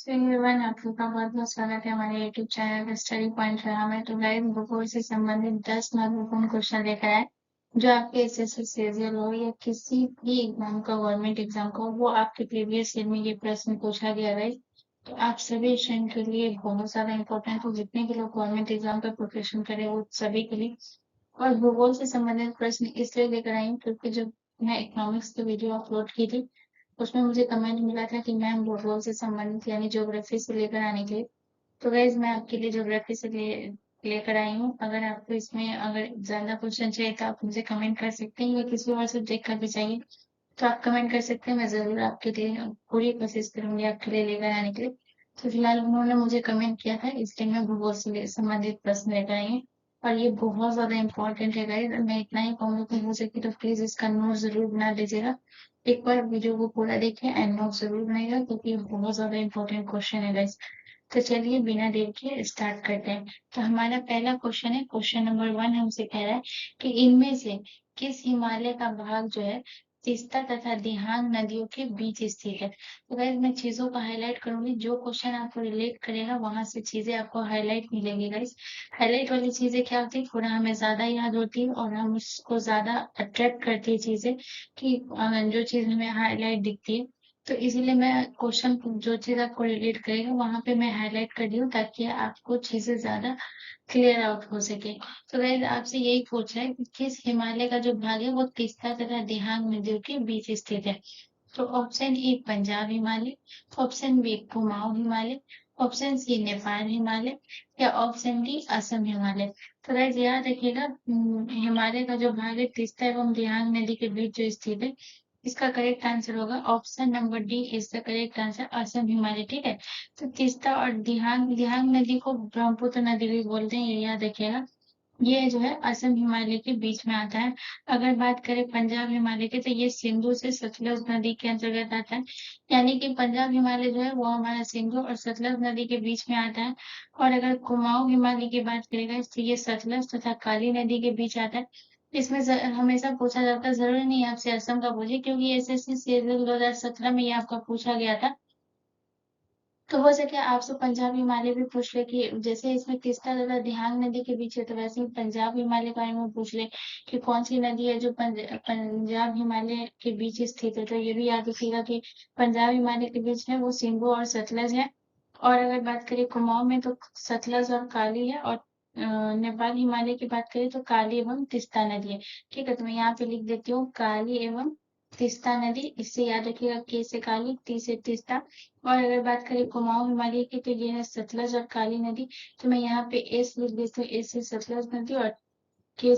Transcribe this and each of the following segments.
So everyone, आप लोग का बहुत बहुत स्वागत है हमारे YouTube channel study point drama में। तो गाइस, भूगोल से संबंधित 10 महत्वपूर्ण क्वेश्चन लेकर आए जो आपके एसएससी सीजीएल हो या किसी भी एग्जाम का, गवर्नमेंट एग्जाम का, वो आपके प्रीवियस ईयर में ये प्रश्न पूछा गया है। तो आप सभी स्टूडेंट के लिए बहुत ज्यादा इम्पोर्टेंट हो, जितने के लोग गवर्नमेंट एग्जाम का प्रिपरेशन करें वो सभी के लिए। और भूगोल से संबंधित प्रश्न इसलिए लेकर आई हूँ क्योंकि जब मैं इकोनॉमिक्स की वीडियो अपलोड की थी उसमें मुझे कमेंट मिला था कि मैम भूगोल से संबंधित यानी ज्योग्राफी से लेकर आने के लिए। तो गाइज मैं आपके लिए ज्योग्राफी से लेकर आई हूँ। अगर आपको इसमें अगर ज्यादा क्वेश्चन चाहिए तो आप मुझे कमेंट कर सकते हैं, या किसी और सब्जेक्ट का भी चाहिए तो आप कमेंट कर सकते हैं। मैं जरूर आपके लिए पूरी कोशिश करूंगी आपके लिए लेकर आने के लिए। तो फिलहाल उन्होंने मुझे कमेंट किया था, इसलिए मैं भूगोल से संबंधित प्रश्न लेकर आई हूँ। और ये बहुत ज्यादा इम्पोर्टेंट है गाइज। मैं इतना ही कहूंगी कि हो सके तो प्लीज इसका नोट जरूर बना लीजिएगा। एक बार वीडियो को पूरा देखिए एंड नोट जरूर बनाइएगा क्योंकि ये बहुत ज्यादा इम्पोर्टेंट क्वेश्चन है गाइज। तो चलिए बिना देर के स्टार्ट करते हैं। तो हमारा पहला क्वेश्चन है, क्वेश्चन नंबर 1 हमसे कह रहा है कि इनमें से किस हिमालय का भाग जो है तीस्ता तथा दिहांग नदियों के बीच स्थित है। तो गाइस मैं चीजों को हाईलाइट करूंगी, जो क्वेश्चन आपको रिलेट करेगा वहां से चीजें आपको हाईलाइट मिलेंगी गाइस। हाईलाइट वाली चीजें क्या होती है, थोड़ा हमें ज्यादा याद होती है और हम उसको ज्यादा अट्रैक्ट करती है चीजें, कि जो चीज हमें हाईलाइट दिखती है। तो इसीलिए मैं क्वेश्चन जो चीज आपको रिलेट करेगा वहां पे मैं हाईलाइट कर रही हूँ ताकि आपको चीजें ज्यादा क्लियर आउट हो सके। तो गाइस आपसे यही पूछा है कि किस हिमालय का जो भाग है वो तीस्ता तथा दिहांग नदियों के बीच स्थित है। तो option A Punjab Himalaya, option B Kumaon Himalaya, option C Nepal Himalaya, या ऑप्शन डी असम हिमालय। तो गाइस याद रखिएगा, हिमालय का जो भाग है तीस्ता एवं दिहांग नदी के बीच जो स्थित है, इसका करेक्ट आंसर होगा option number D is the correct answer, Assam Himalaya. ठीक है। तो तीस्ता और दिहांग दिहांग नदी को ब्रह्मपुत्र नदी भी बोलते हैं, ये याद रखिएगा। ये जो है असम हिमालय के बीच में आता है। अगर बात करें पंजाब हिमालय की तो ये सिंधु से सतलज नदी के अंतर्गत आता है। यानी कि पंजाब हिमालय जो है वो हमारा सिंधु और सतलज नदी के बीच में आता है। और अगर कुमाऊं हिमालय की बात करेगा तो ये सतलज तथा काली नदी के बीच आता है। इसमें हमेशा पूछा जाता है, जरूरी नहीं है आपसे असम का पूछे क्योंकि एसएससी सीजीएल 2017 में ये आपका पूछा गया था। तो हो सके आपसे पंजाब हिमालय भी पूछ ले कि जैसे इसमें तीस्ता तथा दिहांग नदी के बीच है, तो वैसे ही पंजाब हिमालय के बारे में पूछ ले कि कौन सी नदी है जो पंजाब हिमालय के बीच स्थित है। तो ये भी याद रखिएगा कि पंजाब हिमालय के बीच है वो सिंधु और सतलज है। और अगर बात करें कुमाऊं में तो सतलज और काली है। और नेपाल हिमालय की बात करें तो काली एवं तीस्ता नदी है। ठीक है, तो मैं यहाँ पे लिख देती हूँ काली एवं तीस्ता नदी। इससे याद रखिएगा, के से काली, ती से तीस्ता। और अगर बात करें कुमाऊं हिमालय की तो ये है सतलज और काली नदी। तो मैं यहाँ पे एस लिख देती हूँ, एस से सतलज नदी, और के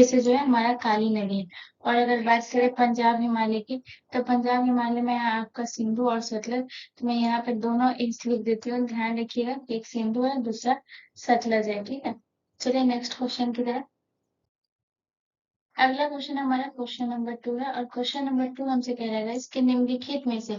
से जो है हमारा काली नदी है। और अगर बात करें पंजाब हिमालय की तो पंजाब हिमालय में है आपका सिंधु और सतलज। तो मैं यहाँ पे दोनों एस लिख देती हूँ, ध्यान रखिएगा, एक सिंधु है दूसरा सतलज है। ठीक है, चलिए नेक्स्ट क्वेश्चन की तरफ। अगला क्वेश्चन हमारा क्वेश्चन नंबर 2 है, और क्वेश्चन नंबर 2 हमसे कह रहा है इसके निम्नलिखित में से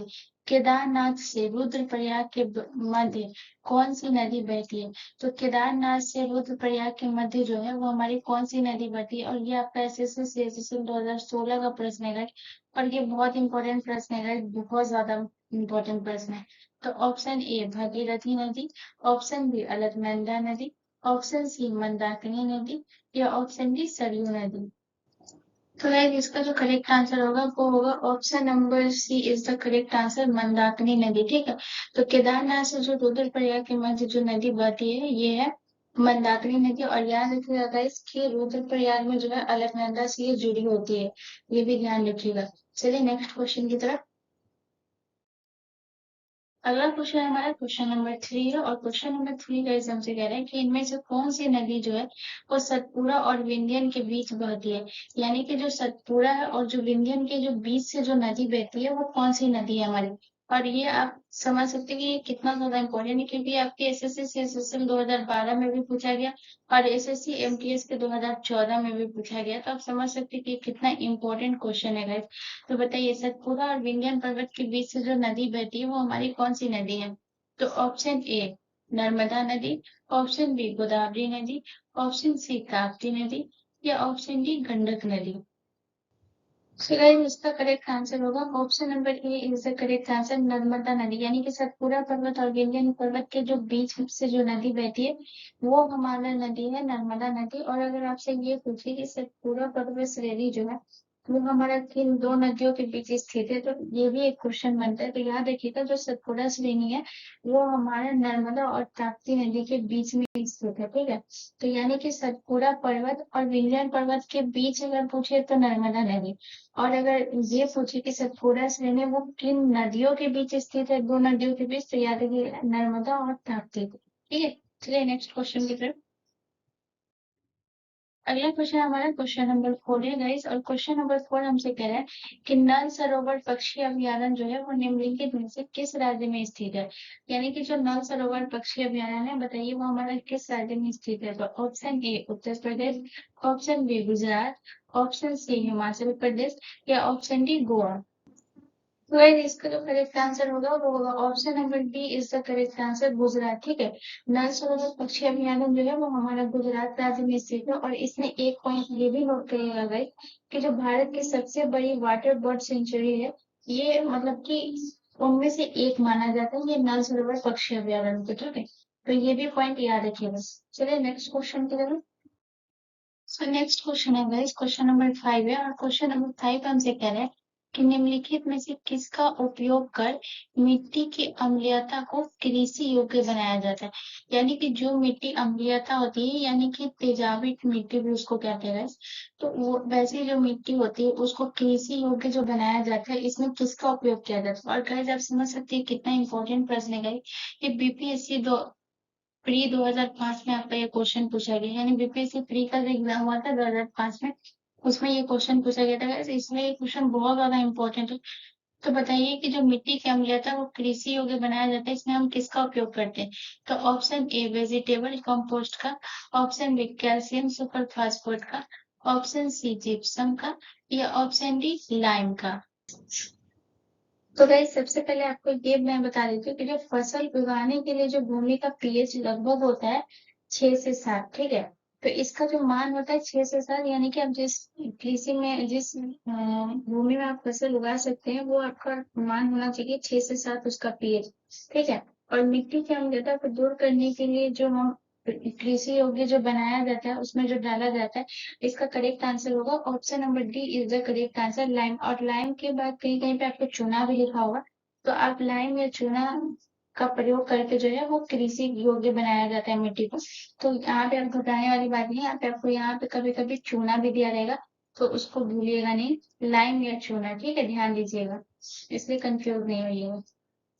केदारनाथ से रुद्रप्रयाग के मध्य कौन सी नदी बहती है। तो केदारनाथ से रुद्रप्रयाग के मध्य जो है वो हमारी कौन सी नदी बहती है, और ये आपका एसएससी 2016 का प्रश्न है। और ये बहुत इंपॉर्टेंट प्रश्न है, बहुत ज्यादा इंपॉर्टेंट प्रश्न है। तो ऑप्शन ए भागीरथी नदी, ऑप्शन बी अलकनंदा नदी, ऑप्शन सी मंदाकिनी नदी, या ऑप्शन डी सरयू नदी। तो गाइस इसका जो करेक्ट आंसर होगा वो होगा option number C is the correct answer, Mandakini नदी। ठीक है, तो केदारनाथ से जो रुद्रप्रयाग के मध्य जो नदी बहती है ये है मंदाकिनी नदी। और याद रखिएगा गाइस कि रुद्रप्रयाग में जो है अलकनंदा से ये जुड़ी होती है, ये भी ध्यान रखिएगा। चलिए नेक्स्ट क्वेश्चन की तरफ। अगला क्वेश्चन हमारा क्वेश्चन नंबर 3 है, और क्वेश्चन नंबर 3 का हमसे कह रहा है कि इनमें से कौन सी नदी जो है वो सतपुड़ा और विंध्यन के बीच बहती है। यानी कि जो सतपुड़ा है और जो विंध्यन के जो बीच से जो नदी बहती है वो कौन सी नदी है हमारी। और ये आप समझ सकते हैं कि ये कितना ज्यादा इम्पोर्टेंट है, क्योंकि आपके एसएससी सीएसएसएल 2012 में भी पूछा गया और एसएससी एमटीएस के 2014 में भी पूछा गया। तो आप समझ सकते हैं कि कितना इम्पोर्टेंट क्वेश्चन है गाइस। तो बताइए सतपुड़ा और विंध्यन पर्वत के बीच से जो नदी बहती है वो हमारी कौन सी नदी है। तो ऑप्शन ए नर्मदा नदी, ऑप्शन बी गोदावरी नदी, ऑप्शन सी ताप्ती नदी, या ऑप्शन डी गंडक नदी। सो गाइस इसका करेक्ट आंसर होगा option number A is the correct answer, Narmada नदी। यानी कि सतपुड़ा पर्वत और विंध्य पर्वत के जो बीच से जो नदी बहती है वो हमारा नदी है नर्मदा नदी। और अगर आपसे ये पूछे कि सतपुड़ा पर्वत श्रेणी जो है वो हमारा किन दो नदियों के बीच स्थित है, तो ये भी एक क्वेश्चन बनता है। तो याद रखिएगा जो सतपुड़ा श्रेणी है वो हमारा नर्मदा और ताप्ती नदी के बीच में स्थित है, ठीक है। तो यानी कि सतपुड़ा पर्वत और विंध्य पर्वत के बीच अगर पूछे तो नर्मदा नदी। और अगर ये पूछे कि सतपुड़ा श्रेणी वो किन नदियों के बीच स्थित है, दो नदियों के बीच, तो याद रखिए नर्मदा और ताप्ती। ठीक है, चलिए नेक्स्ट क्वेश्चन की तरफ। अगला क्वेश्चन हमारा क्वेश्चन नंबर 4 है गाइस। और क्वेश्चन नंबर 4 हमसे कह रहा है कि नल सरोवर पक्षी अभयारण्य जो है वो निम्नलिखित में से किस राज्य में स्थित है। यानी कि जो नल सरोवर पक्षी अभयारण्य है बताइए वो हमारा किस राज्य में स्थित है। तो option A Uttar Pradesh, option B Gujarat, option C Himachal Pradesh या ऑप्शन डी गोवा। तो गाइस इसका जो करेक्ट आंसर होगा वो होगा option number B is the correct answer, Gujarat. ठीक है, नल सरोवर पक्षी अभयारण्य जो है वो हमारा गुजरात राज्य में स्थित है। और इसमें एक पॉइंट ये भी नोट करिएगा गाइस कि जो भारत की सबसे बड़ी वाटर बर्ड सेंचुरी है ये मतलब कि उनमें से एक माना जाता है ये नल सरोवर पक्षी अभयारण्य को, ठीक है। तो ये भी पॉइंट याद रखिएगा। चलिए नेक्स्ट क्वेश्चन की तरफ। सो नेक्स्ट क्वेश्चन है गाइस क्वेश्चन नंबर 5 है। और क्वेश्चन नंबर 5 हमसे कह रहे हैं कि निम्नलिखित में से किसका उपयोग कर मिट्टी की अम्लीयता को कृषि योग्य बनाया जाता है। यानी कि जो मिट्टी अम्लीयता होती है यानी कि तेजाबी मिट्टी भी उसको कहते हैं guys। तो वो वैसी जो मिट्टी होती है उसको कृषि योग्य जो बनाया जाता है इसमें किसका उपयोग किया जाता है। और गाइस आप समझ सकते हैं कितना इंपॉर्टेंट प्रश्न है गाइस। ये बीपीएससी दो प्री 2005 में आपका ये क्वेश्चन पूछा गया, यानी बीपीएससी प्री का जो एग्जाम हुआ था 2005 में उसमें ये क्वेश्चन पूछा गया था guys, इसलिए ये क्वेश्चन बहुत ज्यादा इंपॉर्टेंट है। तो बताइए कि जो मिट्टी की अम्लीयता है वो कृषि योग्य बनाया जाता है इसमें हम किसका उपयोग करते हैं। तो ऑप्शन ए वेजिटेबल कंपोस्ट का, option B calcium super phosphate का, ऑप्शन सी जिप्सम का या ऑप्शन डी लाइम का। तो गाइस सबसे पहले आपको ये मैं बता देती हूँ कि जो फसल उगाने के लिए जो भूमि का पीएच लगभग होता है 6 से 7, ठीक है। तो इसका जो मान होता है 6 से 7, यानी कि आप जिस कृषि में जिस भूमि में आप फसल उगा सकते हैं वो आपका मान होना चाहिए 6 से 7 उसका पीएच, ठीक है। और मिट्टी की अम्लता को दूर करने के लिए जो हम कृषि योग्य जो बनाया जाता है उसमें जो डाला जाता है इसका करेक्ट आंसर होगा option number D is the correct answer, lime. और लाइम के बाद कहीं कहीं पे आपको चूना भी लिखा होगा, तो आप लाइम या चूना का प्रयोग करके जो है वो कृषि योग्य बनाया जाता है मिट्टी को। तो यहाँ पे आप घबराने वाली बात नहीं है, यहाँ पे आपको यहाँ पे कभी कभी चूना भी दिया रहेगा तो उसको भूलिएगा नहीं, लाइम या चूना, ठीक है, ध्यान दीजिएगा इसलिए कंफ्यूज नहीं होइएगा,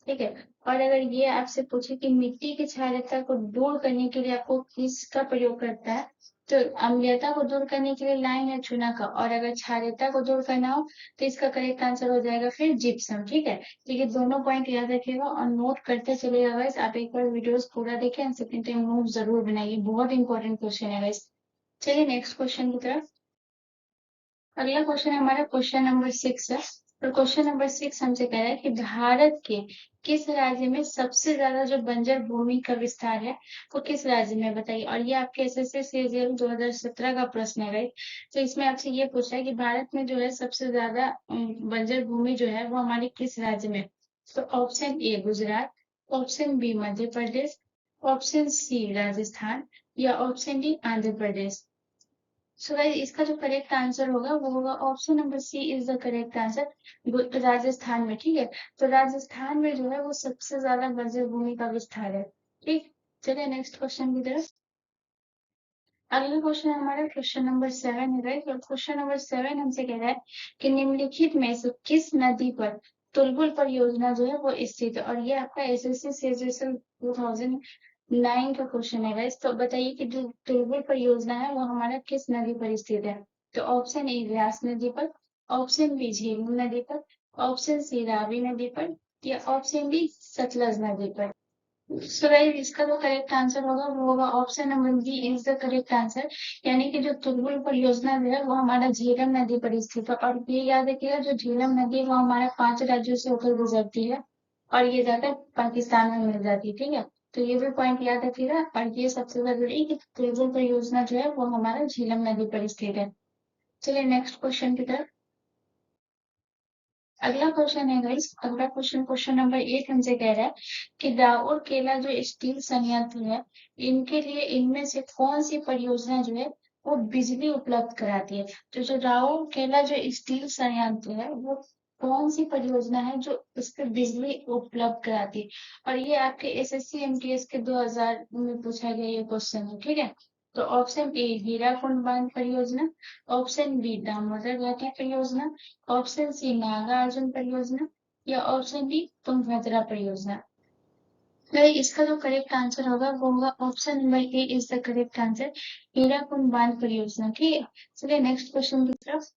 ठीक है। और अगर ये आपसे पूछे कि मिट्टी की क्षारीयता को दूर करने के लिए आपको किसका प्रयोग करता है, तो अम्लीयता को दूर करने के लिए लाइम या चूना का। और अगर क्षारीयता को दूर करना हो तो इसका करेक्ट आंसर हो जाएगा फिर जिप्सम, ठीक है। तो ये दोनों पॉइंट याद रखिएगा और नोट करते चलिएगा गाइस। आप एक बार वीडियोस पूरा देखें एंड सेकंड टाइम नोट जरूर बनाइए, बहुत इंपॉर्टेंट क्वेश्चन है गाइस। चलिए नेक्स्ट क्वेश्चन की तरफ। अगला क्वेश्चन हमारा क्वेश्चन नंबर 6 है। और क्वेश्चन नंबर 6 हमसे कह रहा है कि भारत के किस राज्य में सबसे ज्यादा जो बंजर भूमि का विस्तार है वो किस राज्य में बताइए। और ये आपके एसएससी सीजीएल 2017 का प्रश्न है राइट। तो इसमें आपसे ये पूछा है कि भारत में जो है सबसे ज्यादा बंजर भूमि जो है वो हमारे किस राज्य में। तो option A Gujarat, option B Madhya Pradesh, option C Rajasthan या option D Andhra Pradesh. So guys इसका जो करेक्ट आंसर होगा वो होगा option number C is the correct answer, Rajasthan में, ठीक है। तो राजस्थान में जो है वो सबसे ज्यादा बंजर भूमि का विस्तार है, ठीक। चलिए नेक्स्ट क्वेश्चन की तरफ। अगला क्वेश्चन हमारा क्वेश्चन नंबर 7 है राइट। और क्वेश्चन नंबर 7 हमसे कह रहा है कि निम्नलिखित में से किस नदी पर तुलबुल परियोजना जो है वो स्थित है। और ये आपका एसएससी सीजीएल 2009 का क्वेश्चन है गाइस। तो बताइए कि जो तुलबुल परियोजना है वो हमारा किस नदी पर स्थित है। तो ऑप्शन ए व्यास नदी पर, ऑप्शन बी झेलम नदी पर, ऑप्शन सी रावी नदी पर या ऑप्शन डी सतलज नदी पर। सो गाइस इसका जो करेक्ट आंसर होगा वो होगा option number B is the correct answer, यानी कि जो तुलबुल परियोजना जो है वो हमारा झेलम नदी पर स्थित है। और ये याद रखिएगा जो झेलम नदी है वो हमारा 5 राज्यों से होकर गुजरती है और ये जाकर पाकिस्तान में मिल जाती है, ठीक है। तो ये भी पॉइंट याद रखिएगा। और ये सबसे जरूरी कि तुलबुल परियोजना जो है वो हमारा झेलम नदी पर स्थित है। चलिए नेक्स्ट क्वेश्चन की तरफ। अगला क्वेश्चन है गाइस, अगला क्वेश्चन नंबर 8 हमसे कह रहा है कि राउर केला जो स्टील संयंत्र है, इनके लिए इनमें से कौन सी परियोजना जो है वो बिजली उपलब्ध कराती है। तो जो राउर केला जो स्टील संयंत्र है वो कौन सी परियोजना है जो इस पे बिजली उपलब्ध कराती है। और ये आपके एसएससी एमटीएस के 2000 में पूछा गया ये क्वेश्चन है, ठीक है। तो ऑप्शन ए हीराकुंड बांध परियोजना, ऑप्शन बी दामोदर घाटी परियोजना, ऑप्शन सी नागार्जुन परियोजना या ऑप्शन डी तुंगभद्रा परियोजना। तो इसका जो करेक्ट आंसर होगा वो होगा option number A is the correct answer, Hirakud बांध परियोजना, ठीक है। चलिए नेक्स्ट क्वेश्चन की तरफ।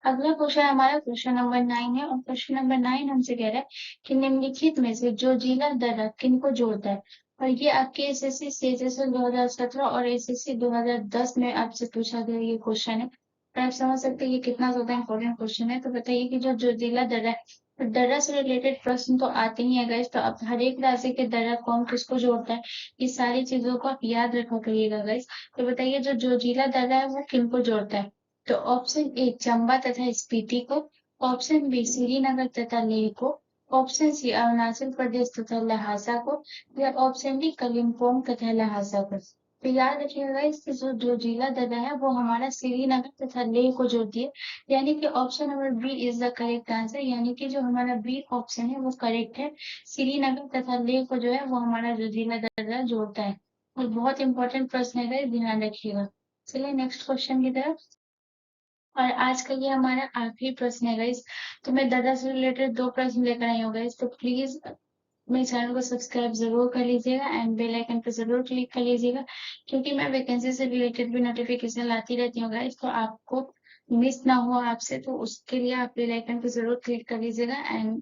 अगला क्वेश्चन हमारा क्वेश्चन नंबर 9 है और क्वेश्चन नंबर 9 हमसे कह रहा है कि निम्नलिखित में से जो जिला दर्रा किनको जोड़ता है। और ये आपके एसएससी सीजीएल 2017 और एसएससी 2010 में आपसे पूछा गया ये क्वेश्चन है। और आप समझ सकते हैं ये कितना ज्यादा इंपॉर्टेंट क्वेश्चन है। तो बताइए कि जो जिला दर्रा है, तो दर्रा से रिलेटेड प्रश्न तो आते ही है गाइस। तो अब हर एक राज्य के दर्रा कौन किसको जोड़ता है, ये सारी चीजों को आप याद रखा करिएगा गाइस। तो बताइए जो जिला दर्रा है वो किनको जोड़ता है। तो ऑप्शन ए चंबा तथा स्पीति को, ऑप्शन बी श्रीनगर तथा लेह को, ऑप्शन सी अरुणाचल प्रदेश तथा लहासा को या ऑप्शन डी कलिम्पोंग तथा लहासा को। तो याद रखिएगा इसके जो जिला दर्रा है वो हमारा श्रीनगर तथा लेह को जोड़ती है। यानी कि option number B is the correct answer, यानी कि जो हमारा बी ऑप्शन है वो करेक्ट है। श्रीनगर तथा लेह को जो है वो हमारा जो जिला दर्रा जोड़ता है। और बहुत इंपॉर्टेंट प्रश्न है, ध्यान रखिएगा। चलिए नेक्स्ट क्वेश्चन की तरफ। और आज का ये हमारा आखिरी प्रश्न है गाइस। तो मैं दादा से रिलेटेड 2 प्रश्न लेकर आई हूँ गाइस। तो प्लीज मेरे चैनल को सब्सक्राइब जरूर कर लीजिएगा एंड बेल आइकन पे जरूर क्लिक कर लीजिएगा, क्योंकि मैं वैकेंसी से रिलेटेड भी नोटिफिकेशन लाती रहती हूँ गाइस। तो आपको मिस ना हो आपसे, तो उसके लिए आप बेल आइकन पे जरूर क्लिक कर लीजिएगा एंड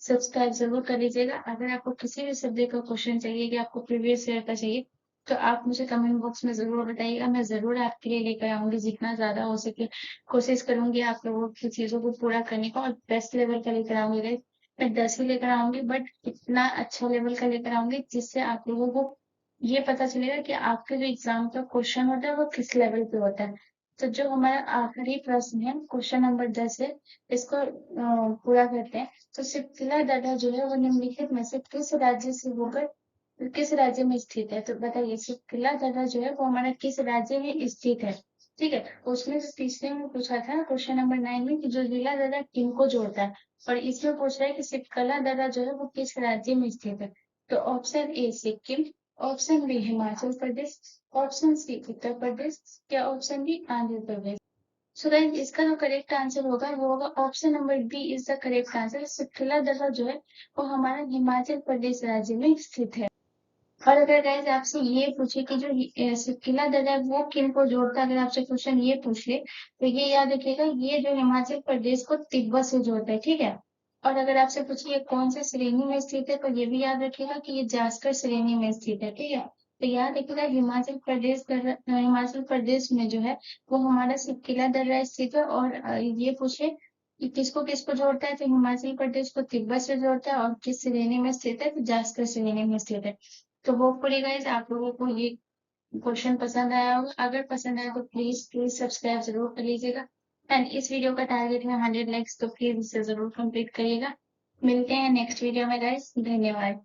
सब्सक्राइब जरूर कर लीजिएगा। अगर आपको किसी भी सब्जेक्ट का क्वेश्चन चाहिए कि आपको प्रीवियस ईयर का चाहिए, तो आप मुझे कमेंट बॉक्स में जरूर बताइएगा। मैं जरूर आपके लिए लेकर आऊंगी, जितना ज्यादा हो सके कोशिश करूंगी आप लोगों की चीजों को पूरा करने का, और बेस्ट लेवल का लेकर आऊंगी गाइस। मैं 10 ही लेकर आऊंगी, बट इतना अच्छा लेवल का लेकर आऊंगी जिससे आप लोगों को ये पता चलेगा कि आपके जो एग्जाम का क्वेश्चन होता है वो किस लेवल पे होता है। तो जो हमारा आखिरी प्रश्न है क्वेश्चन नंबर 10 है, इसको पूरा करते हैं। तो सिप्ला डाटा जो है वो निम्नलिखित में से किस राज्य से होकर किस राज्य में स्थित है। तो बताइए सिप्ला डाटा जो है वो हमारा किस राज्य में स्थित है, ठीक है। उसमें से तीसरे में पूछा था क्वेश्चन नंबर 9 में कि जो जिला दर्रा किनको जोड़ता है, और इसमें पूछ रहा है कि सिपकला दर्रा जो है वो किस राज्य में स्थित है। तो option A Sikkim, option B Himachal Pradesh, option C Uttar Pradesh या option D Andhra Pradesh. So guys इसका जो करेक्ट आंसर होगा वो होगा option number B is the correct answer. Shipki La दर्रा जो है वो हमारा हिमाचल प्रदेश राज्य में स्थित है। और अगर गाइस आपसे ये पूछे कि जो सिपकिला दर्रा है वो किनको जोड़ता है, अगर आपसे क्वेश्चन ये पूछ ले, तो ये याद रखिएगा ये जो हिमाचल प्रदेश को तिब्बत से जोड़ता है, ठीक है। और अगर आपसे पूछे ये कौन से श्रेणी में स्थित है, तो ये भी याद रखिएगा कि ये जास्कर श्रेणी में स्थित है, ठीक है। तो याद रखिएगा हिमाचल प्रदेश में जो है वो हमारा सिपकिला दर्रा स्थित है। और ये पूछे कि किसको किसको जोड़ता है, तो हिमाचल प्रदेश को तिब्बत से जोड़ता है, और किस श्रेणी में स्थित है, तो जास्कर श्रेणी में स्थित है। तो होपफुली गाइस आप लोगों को ये क्वेश्चन पसंद आया होगा। अगर पसंद आया तो प्लीज प्लीज सब्सक्राइब जरूर कर लीजिएगा एंड इस वीडियो का टारगेट है 100 लाइक्स, तो प्लीज इसे जरूर कंप्लीट करिएगा। मिलते हैं नेक्स्ट वीडियो में गाइस, धन्यवाद।